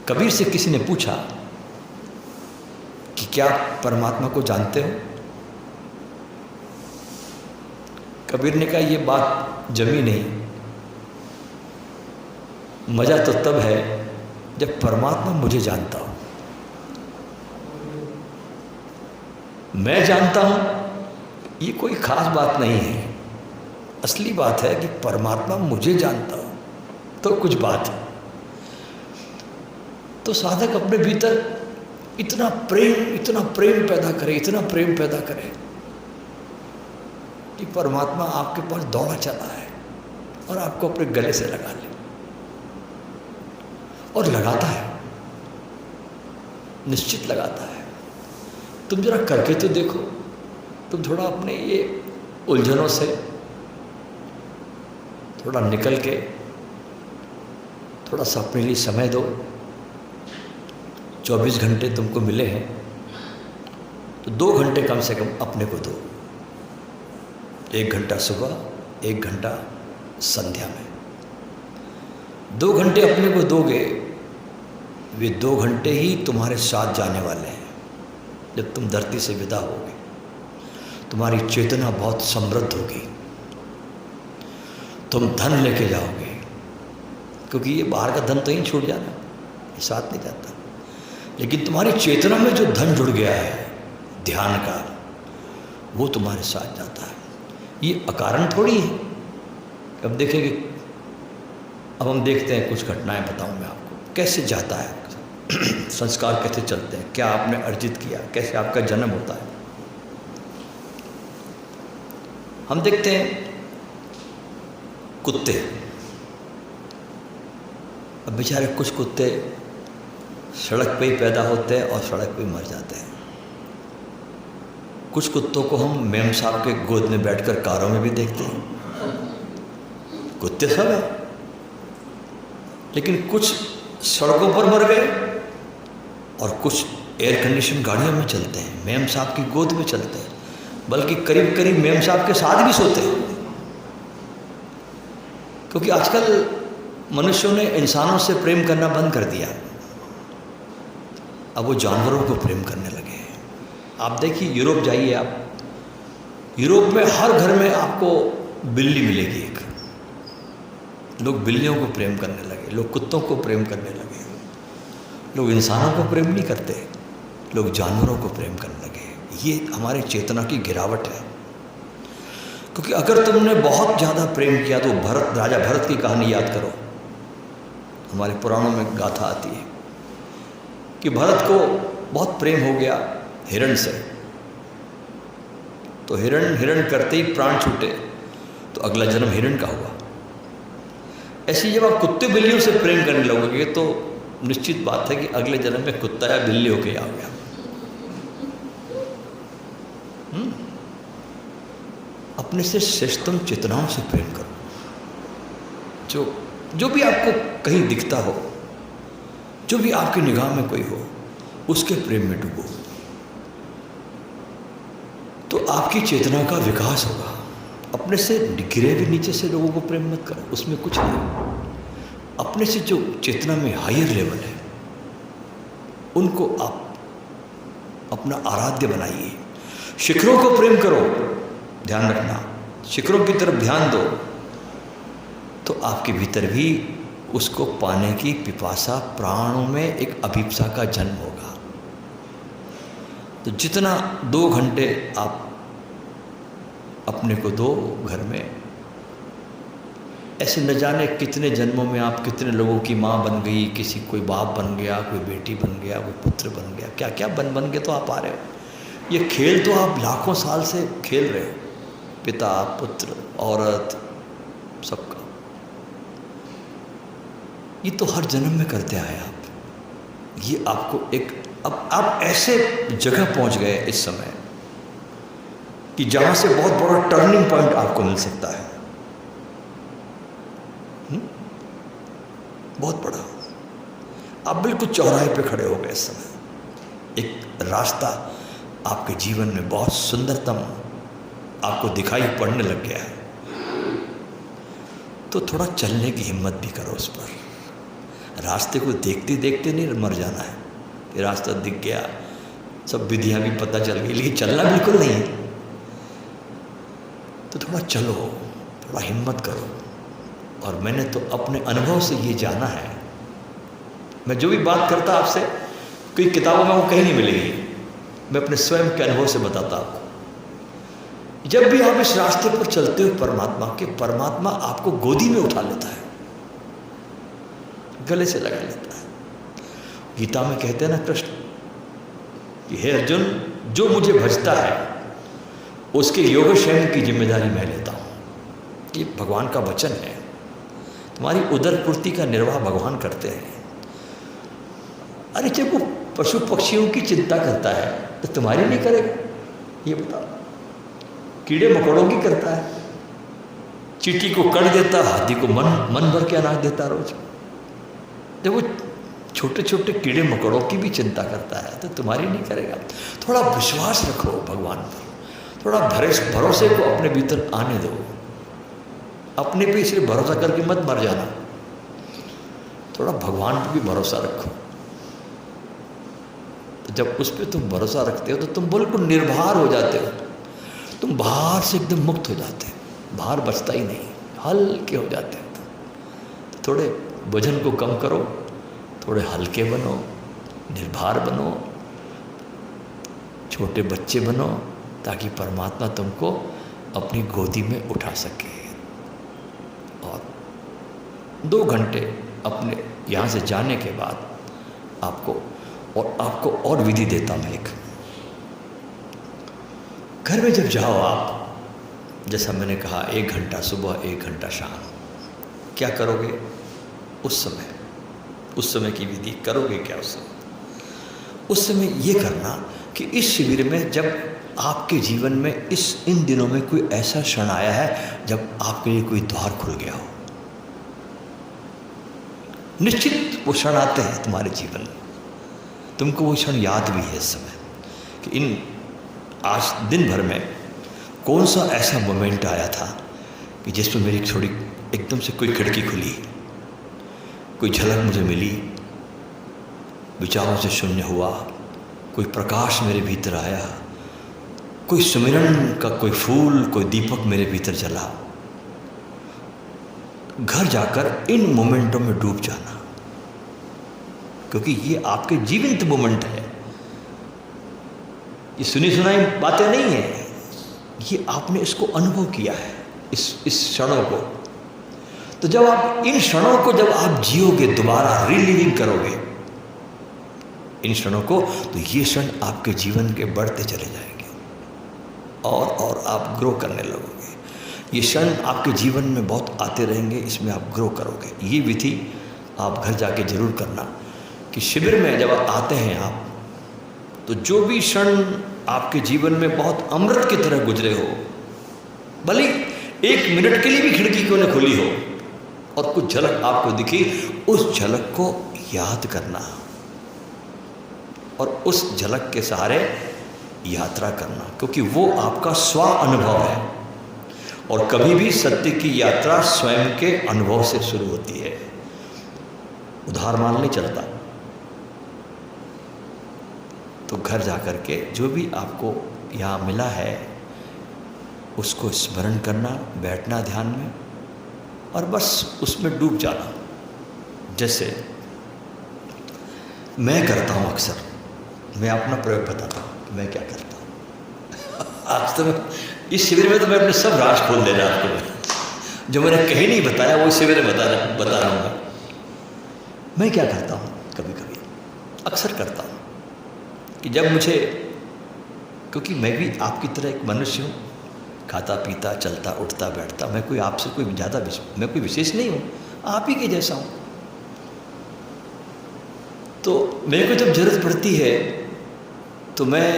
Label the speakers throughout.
Speaker 1: कबीर से किसी ने पूछा कि क्या परमात्मा को जानते हो? कबीर ने कहा, ये बात जमी नहीं, मजा तो तब है जब परमात्मा मुझे जानता हो। मैं जानता हूं ये कोई खास बात नहीं है, असली बात है कि परमात्मा मुझे जानता हो तो कुछ बात है। तो साधक अपने भीतर इतना प्रेम पैदा करे, इतना प्रेम पैदा करे कि परमात्मा आपके पास दौड़ा चला है और आपको अपने गले से लगा ले, और लगाता है, निश्चित लगाता है। तुम जरा करके तो देखो, तुम थोड़ा अपने ये उलझनों से थोड़ा निकल के थोड़ा सा अपने लिए समय दो। 24 घंटे तुमको मिले हैं तो 2 घंटे कम से कम अपने को दो। 1 घंटा सुबह, 1 घंटा संध्या में। 2 घंटे अपने को दोगे, वे 2 घंटे ही तुम्हारे साथ जाने वाले हैं। जब तुम धरती से विदा होगे तुम्हारी चेतना बहुत समृद्ध होगी, तुम धन लेके जाओगे, क्योंकि ये बाहर का धन तो ही छूट जाना, ये साथ नहीं जाता। लेकिन तुम्हारी चेतना में जो धन जुड़ गया है ध्यान का, वो तुम्हारे साथ जाता है। ये अकारण थोड़ी है। अब देखेंगे, अब हम देखते हैं कुछ घटनाएं, बताऊं मैं आपको कैसे जाता है संस्कार, कैसे चलते हैं, क्या आपने अर्जित किया, कैसे आपका जन्म होता है। हम देखते हैं कुत्ते, अब बेचारे कुछ कुत्ते सड़क पे ही पैदा होते हैं और सड़क पे ही मर जाते हैं। कुछ कुत्तों को हम मेम साहब के गोद में बैठकर कारों में भी देखते हैं। कुत्ते सब हैं, लेकिन कुछ सड़कों पर मर गए और कुछ एयर कंडीशन गाड़ियों में चलते हैं, मेम साहब की गोद में चलते हैं, बल्कि करीब करीब मेम साहब के साथ भी सोते हैं। क्योंकि आजकल मनुष्यों ने इंसानों से प्रेम करना बंद कर दिया, अब वो जानवरों को प्रेम करने लगे हैं। आप देखिए, यूरोप जाइए आप, यूरोप में हर घर में आपको बिल्ली मिलेगी एक। लोग बिल्लियों को प्रेम करने लगे, लोग कुत्तों को प्रेम करने लगे, लोग इंसानों को प्रेम नहीं करते, लोग जानवरों को प्रेम करने लगे। ये हमारे चेतना की गिरावट है। क्योंकि अगर तुमने बहुत ज़्यादा प्रेम किया तो भरत, राजा भरत की कहानी याद करो, हमारे पुराणों में गाथा आती है कि भरत को बहुत प्रेम हो गया हिरण से, तो हिरण करते ही प्राण छूटे, तो अगला जन्म हिरण का हुआ। ऐसे जब आप कुत्ते बिल्लियों से प्रेम करने लगोगे तो निश्चित बात है कि अगले जन्म में कुत्ता या बिल्ली होके आओगे आप। अपने से श्रेष्ठतम चेतनाओं से प्रेम करो। जो भी आपको कहीं दिखता हो, जो भी आपकी निगाह में कोई हो, उसके प्रेम में डूबो, तो आपकी चेतना का विकास होगा। अपने से गिरे भी नीचे से लोगों को प्रेम मत करो, उसमें कुछ नहीं। अपने से जो चेतना में हायर लेवल है, उनको आप अपना आराध्य बनाइए। शिखरों को प्रेम करो, ध्यान रखना, शिखरों की तरफ ध्यान दो, तो आपके भीतर भी उसको पाने की पिपासा, प्राणों में एक अभिप्सा का जन्म होगा। तो जितना 2 घंटे आप अपने को दो घर में, ऐसे न जाने कितने जन्मों में आप कितने लोगों की माँ बन गई, किसी कोई बाप बन गया, कोई बेटी बन गया, कोई पुत्र बन गया, क्या क्या बन के तो आप आ रहे हो। ये खेल तो आप लाखों साल से खेल रहे हो, पिता, पुत्र, औरत, सबका। ये तो हर जन्म में करते आए आप। ये आपको एक, अब आप ऐसे जगह पहुंच गए इस समय कि जहां से बहुत बड़ा टर्निंग पॉइंट आपको मिल सकता है। बहुत बड़ा। आप बिल्कुल चौराहे पे खड़े हो गए इस समय। एक रास्ता आपके जीवन में बहुत सुंदरतम आपको दिखाई पड़ने लग गया है, तो थोड़ा चलने की हिम्मत भी करो उस पर। रास्ते को देखते देखते नहीं मर जाना है कि रास्ता दिख गया, सब विधियाँ भी पता चल गई, लेकिन चलना बिल्कुल नहीं है। तो थोड़ा चलो, थोड़ा हिम्मत करो। और मैंने तो अपने अनुभव से ये जाना है, मैं जो भी बात करता आपसे कोई किताबों में वो कहीं नहीं मिलेगी, मैं अपने स्वयं के अनुभव से बताता आपको। जब भी आप इस रास्ते पर चलते हो परमात्मा के, परमात्मा आपको गोदी में उठा लेता है, गले से लगा लेता है। गीता में कहते हैं ना कृष्ण कि हे अर्जुन, जो मुझे भजता है उसके योगक्षेम की जिम्मेदारी मैं लेता हूँ। ये भगवान का वचन है। तुम्हारी उदर पूर्ति का निर्वाह भगवान करते हैं। अरे जब वो पशु पक्षियों की चिंता करता है तो तुम्हारी नहीं करेगा? ये बताओ। कीड़े मकोड़ों की करता है, चींटी को कर देता, हाथी को मन भर के अनाज देता रोज। जब वो छोटे छोटे कीड़े मकोड़ों की भी चिंता करता है तो तुम्हारी नहीं करेगा? थोड़ा विश्वास रखो भगवान पर, थोड़ा भरोसे को अपने भीतर आने दो। अपने पे सिर्फ भरोसा करके मत मर जाना, थोड़ा भगवान पर भी भरोसा रखो। तो जब उस पर तुम भरोसा रखते हो तो तुम बिल्कुल निर्भर हो जाते हो, तुम बाहर से एकदम मुक्त हो जाते हो, बाहर बचता ही नहीं, हल्के हो जाते हो। तो थोड़े वजन को कम करो, थोड़े हल्के बनो, निर्भर बनो, छोटे बच्चे बनो, ताकि परमात्मा तुमको अपनी गोदी में उठा सके। और 2 घंटे अपने यहाँ से जाने के बाद आपको और विधि देता हूँ एक। घर में जब जाओ आप, जैसा मैंने कहा 1 घंटा सुबह 1 घंटा शाम, क्या करोगे उस समय की विधि करोगे क्या? उस समय ये करना कि इस शिविर में जब आपके जीवन में इन दिनों में कोई ऐसा क्षण आया है जब आपके लिए कोई द्वार खुल गया हो, निश्चित वो क्षण आते हैं तुम्हारे जीवन में, तुमको वो क्षण याद भी है इस समय कि आज दिन भर में कौन सा ऐसा मोमेंट आया था कि जिसमें मेरी थोड़ी एकदम से कोई खिड़की खुली, कोई झलक मुझे मिली, विचारों से शून्य हुआ, कोई प्रकाश मेरे भीतर आया, कोई सुमिरन का कोई फूल, कोई दीपक मेरे भीतर जला। घर जाकर इन मोमेंटों में डूब जाना, क्योंकि ये आपके जीवंत मोमेंट है। ये सुनी सुनाई बातें नहीं है, ये आपने इसको अनुभव किया है, इस क्षणों को। तो जब आप इन क्षणों को जब आप जियोगे, दोबारा रिलीविंग करोगे इन क्षणों को, तो ये क्षण आपके जीवन के बढ़ते चले जाएंगे और आप ग्रो करने लगोगे। ये क्षण आपके जीवन में बहुत आते रहेंगे, इसमें आप ग्रो करोगे। ये विधि आप घर जाके जरूर करना कि शिविर में जब आप आते हैं आप, तो जो भी क्षण आपके जीवन में बहुत अमृत की तरह गुजरे हो, भले 1 मिनट के लिए भी खिड़की क्यों न खुली हो और कुछ झलक आपको दिखी, उस झलक को याद करना और उस झलक के सहारे यात्रा करना, क्योंकि वो आपका स्व अनुभव है। और कभी भी सत्य की यात्रा स्वयं के अनुभव से शुरू होती है, उधार माल नहीं चलता। तो घर जाकर के जो भी आपको यहाँ मिला है उसको स्मरण करना, बैठना ध्यान में और बस उसमें डूब जाना। जैसे मैं करता हूँ अक्सर, मैं अपना प्रयोग बताता हूँ कि मैं क्या करता हूँ। आज तो मैं इस शिविर में तो मैं अपने सब राज खोल दे रहा आपको, जो मैंने कहीं नहीं बताया वो शिविर में बता रहा हूँ। मैं क्या करता हूँ, कभी कभी अक्सर करता हूँ कि जब मुझे, क्योंकि मैं भी आपकी तरह एक मनुष्य हूँ, खाता पीता चलता उठता बैठता, मैं कोई आपसे कोई ज़्यादा मैं कोई विशेष नहीं हूँ, आप ही के जैसा हूँ। तो मेरे को जब जरूरत पड़ती है तो मैं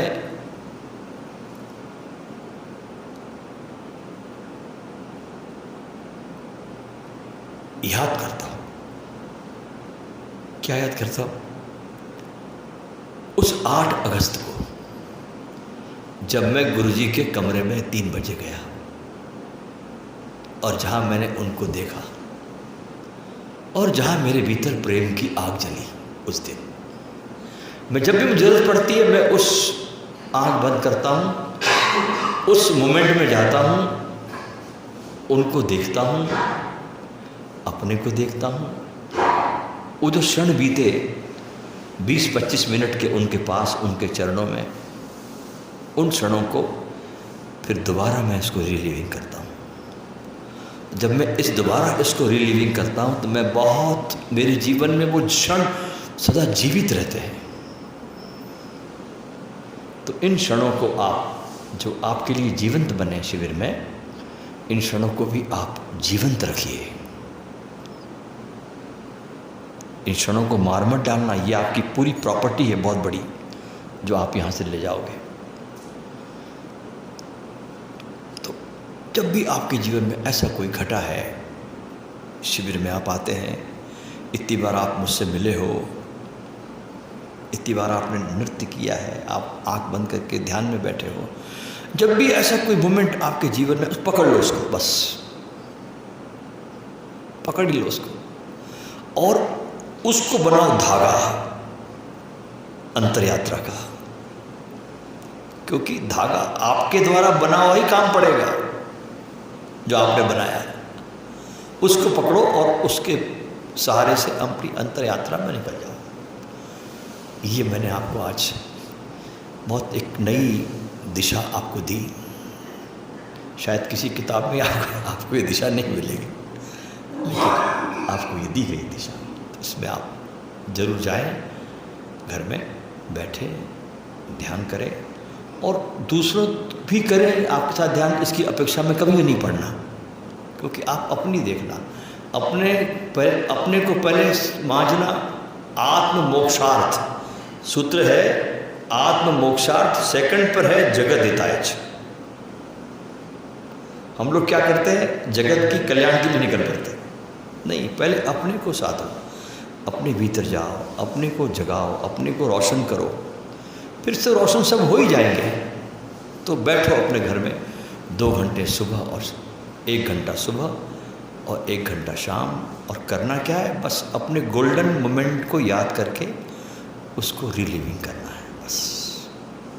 Speaker 1: याद करता हूँ। क्या याद करता हूँ? उस 8 अगस्त को जब मैं गुरुजी के कमरे में 3 बजे गया और जहाँ मैंने उनको देखा और जहाँ मेरे भीतर प्रेम की आग जली उस दिन, मैं जब भी मुझे ज़रूरत पड़ती है मैं उस आँख बंद करता हूँ, उस मोमेंट में जाता हूँ, उनको देखता हूँ, अपने को देखता हूँ। वो जो क्षण बीते 20-25 मिनट के उनके पास, उनके चरणों में, उन क्षणों को फिर दोबारा मैं इसको रिलीविंग करता हूँ। जब मैं दोबारा इसको रिलीविंग करता हूँ तो मैं बहुत, मेरे जीवन में वो क्षण सदा जीवित रहते हैं। तो इन क्षणों को आप, जो आपके लिए जीवंत बने शिविर में, इन क्षणों को भी आप जीवंत रखिए। इन क्षणों को मार मत डालना, ये आपकी पूरी प्रॉपर्टी है बहुत बड़ी, जो आप यहाँ से ले जाओगे। तो जब भी आपके जीवन में ऐसा कोई घटा है, शिविर में आप आते हैं, इतनी बार आप मुझसे मिले हो, इतनी बार आपने नृत्य किया है, आप आंख बंद करके ध्यान में बैठे हो, जब भी ऐसा कोई मोमेंट आपके जीवन में, पकड़ लो उसको, बस पकड़ ही लो उसको और उसको बनाओ धागा अंतर यात्रा का। क्योंकि धागा आपके द्वारा बना हुआ ही काम पड़ेगा जो आपने बनाया, उसको पकड़ो और उसके सहारे से अपनी अंतर यात्रा में निकल जाओ। ये मैंने आपको आज बहुत एक नई दिशा आपको दी। शायद किसी किताब में आपको ये दिशा नहीं मिलेगी, लेकिन आपको ये दी गई दिशा, तो इसमें आप जरूर जाएं, घर में बैठे ध्यान करें और दूसरों भी करें आपके साथ ध्यान। इसकी अपेक्षा में कभी भी नहीं पड़ना, क्योंकि आप अपनी देखना, अपने को पहले मांझना। आत्म मोक्षार्थ सूत्र है, आत्म मोक्षार्थ, सेकंड पर है जगत हितायच। हम लोग क्या करते हैं, जगत की कल्याण के लिए निकल पड़ते नहीं, पहले अपने को साधो, अपने भीतर जाओ, अपने को जगाओ, अपने को रोशन करो, फिर से रोशन सब हो ही जाएंगे। तो बैठो अपने घर में 2 घंटे सुबह और 1 घंटा सुबह और 1 घंटा शाम, और करना क्या है, बस अपने गोल्डन मोमेंट को याद करके उसको रिलीविंग करना है बस।